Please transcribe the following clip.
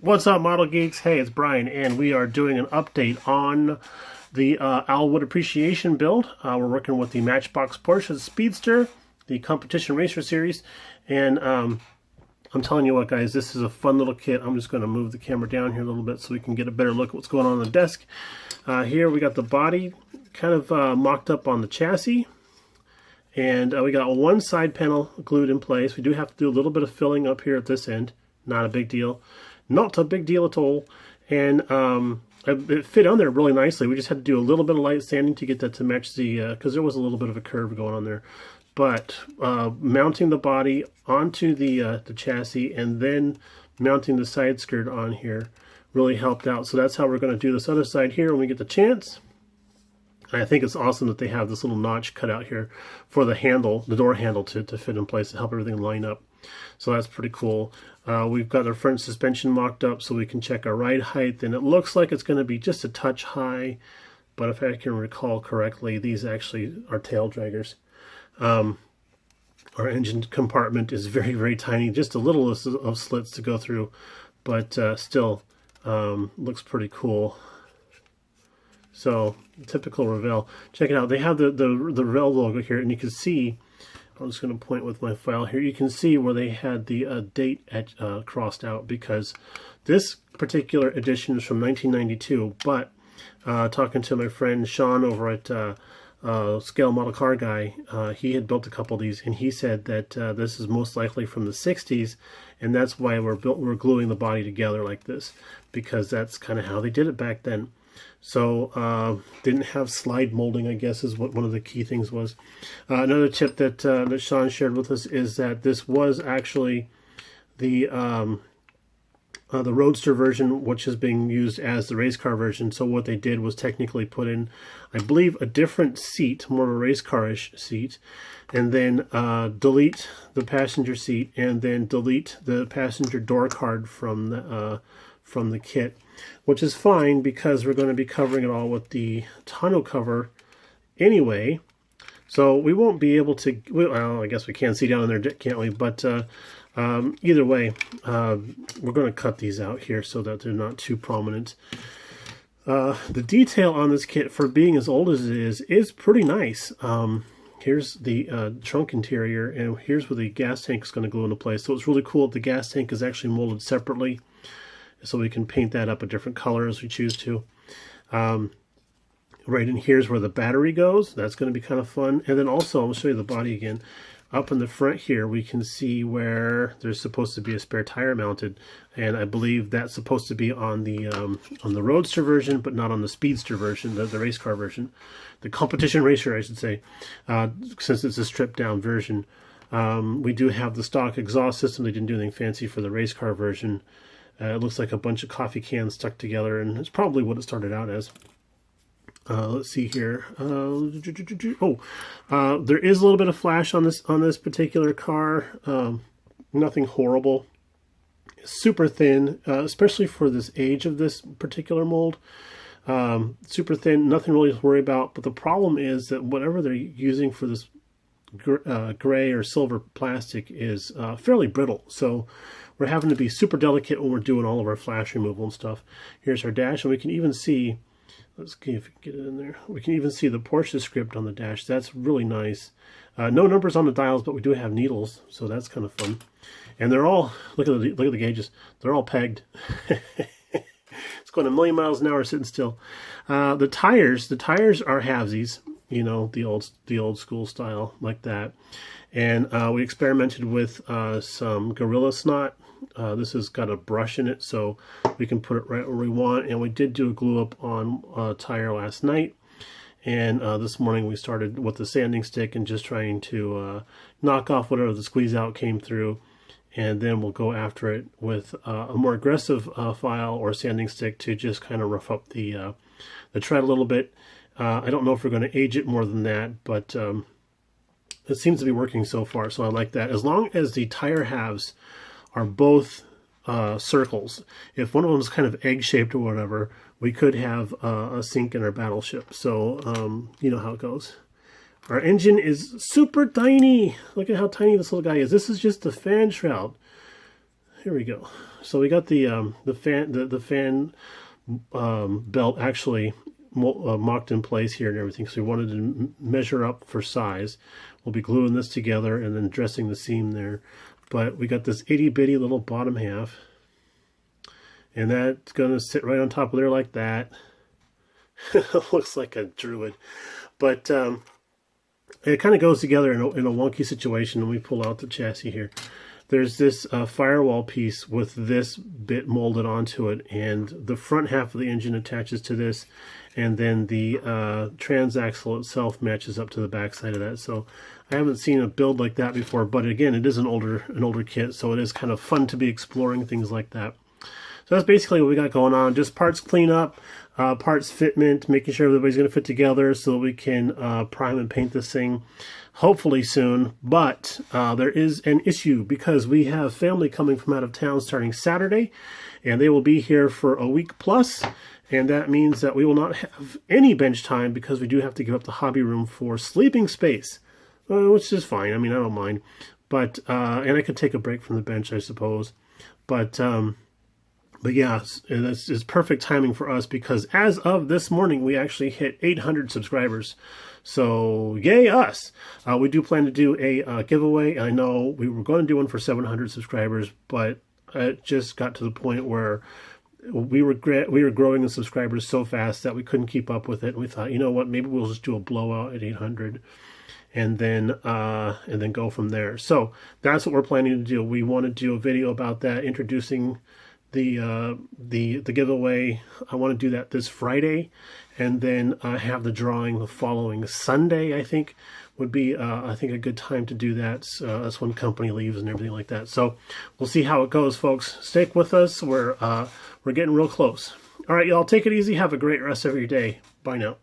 What's up, Model Geeks? Hey, it's Brian, and we are doing an update on the Alwood Appreciation build. We're working with the Matchbox Porsche Speedster, the Competition Racer Series, and I'm telling you what, guys, this is a fun little kit. I'm just going to move the camera down here a little bit so we can get a better look at what's going on the desk. Here we got the body kind of mocked up on the chassis, and we got one side panel glued in place. We do have to do a little bit of filling up here at this end. Not a big deal. Not a big deal at all. And it fit on there really nicely. We just had to do a little bit of light sanding to get that to match the, because there was a little bit of a curve going on there. But mounting the body onto the chassis and then mounting the side skirt on here really helped out. So that's how we're going to do this other side here when we get the chance. And I think it's awesome that they have this little notch cut out here for the handle, the door handle to fit in place to help everything line up. So that's pretty cool. We've got our front suspension mocked up so we can check our ride height, and it looks like it's going to be just a touch high, but if I can recall correctly, these actually are tail draggers. Our engine compartment is very, very tiny, just a little of slits to go through, but still looks pretty cool. So, typical Revell. Check it out. They have the Revell logo here, and you can see, I'm just going to point with my file here. You can see where they had the date crossed out, because this particular edition is from 1992. But talking to my friend Sean over at Scale Model Car Guy, he had built a couple of these, and he said that this is most likely from the 60s, and that's why we're gluing the body together like this, because that's kind of how they did it back then. So didn't have slide molding, I guess, is what one of the key things was. Another tip that that Sean shared with us is that this was actually the Roadster version, which is being used as the race car version. So what they did was technically put in, I believe, a different seat, more of a race car-ish seat, and then delete the passenger seat, and then delete the passenger door card from the kit, which is fine because we're going to be covering it all with the tonneau cover anyway. So we won't be able to, well, I guess we can see down in there, can't we? But either way, we're going to cut these out here so that they're not too prominent. The detail on this kit, for being as old as it is pretty nice. Here's the trunk interior, and here's where the gas tank is going to glue into place. So it's really cool that the gas tank is actually molded separately, so we can paint that up a different color as we choose to. Right in here's where the battery goes. That's going to be kind of fun. And then also, I'll show you the body again. Up in the front here, we can see where there's supposed to be a spare tire mounted, and I believe that's supposed to be on the Roadster version, but not on the Speedster version, the race car version, the competition racer, I should say, since it's a stripped down version. We do have the stock exhaust system. They didn't do anything fancy for the race car version. It looks like a bunch of coffee cans stuck together, and it's probably what it started out as. Let's see here. There is a little bit of flash on this particular car. Nothing horrible. Super thin, especially for this age of this particular mold. Super thin, nothing really to worry about. But the problem is that whatever they're using for this gray or silver plastic is fairly brittle. So we're having to be super delicate when we're doing all of our flash removal and stuff. Here's our dash, and we can even see, let's see if we can get it in there. We can even see the Porsche script on the dash. That's really nice. No numbers on the dials, but we do have needles, so that's kind of fun. And they're all, look at the gauges. They're all pegged. It's going a million miles an hour sitting still. The tires are halvesies. You know, the old school style like that. And we experimented with some Gorilla Snot. This has got a brush in it, so we can put it right where we want. And we did do a glue up on a tire last night. And this morning we started with the sanding stick and just trying to knock off whatever the squeeze out came through. And then we'll go after it with a more aggressive file or sanding stick to just kind of rough up the tread a little bit. I don't know if we're going to age it more than that, but it seems to be working so far, so I like that. As long as the tire halves are both circles. If one of them is kind of egg-shaped or whatever, we could have a sink in our battleship. So, you know how it goes. Our engine is super tiny. Look at how tiny this little guy is. This is just the fan shroud. here we go. So we got the fan belt actually mocked in place here and everything. So we wanted to measure up for size. We'll be gluing this together and then dressing the seam there. But we got this itty bitty little bottom half, and that's gonna sit right on top of there like that. Looks like a druid, but it kind of goes together in a wonky situation. When we pull out the chassis here, there's this firewall piece with this bit molded onto it, and the front half of the engine attaches to this, and then the transaxle itself matches up to the back side of that. So I haven't seen a build like that before, but again, it is an older kit, so it is kind of fun to be exploring things like that. So that's basically what we got going on. Just parts cleanup, parts fitment, making sure everybody's going to fit together so that we can prime and paint this thing hopefully soon. But there is an issue because we have family coming from out of town starting Saturday, and they will be here for a week plus. And that means that we will not have any bench time because we do have to give up the hobby room for sleeping space, which is fine. I mean, I don't mind. But and I could take a break from the bench, I suppose. But yeah, it's perfect timing for us because as of this morning, we actually hit 800 subscribers. So yay us! We do plan to do a giveaway. I know we were going to do one for 700 subscribers, but it just got to the point where we were growing the subscribers so fast that we couldn't keep up with it. And we thought, you know what, maybe we'll just do a blowout at 800. And then go from there. So that's what we're planning to do. We want to do a video about that, introducing the giveaway. I want to do that this Friday, and then have the drawing the following Sunday. I think would be I think a good time to do that. That's when company leaves and everything like that. So we'll see how it goes, folks. Stick with us. We're getting real close. All right, y'all, take it easy. Have a great rest of your day. Bye now.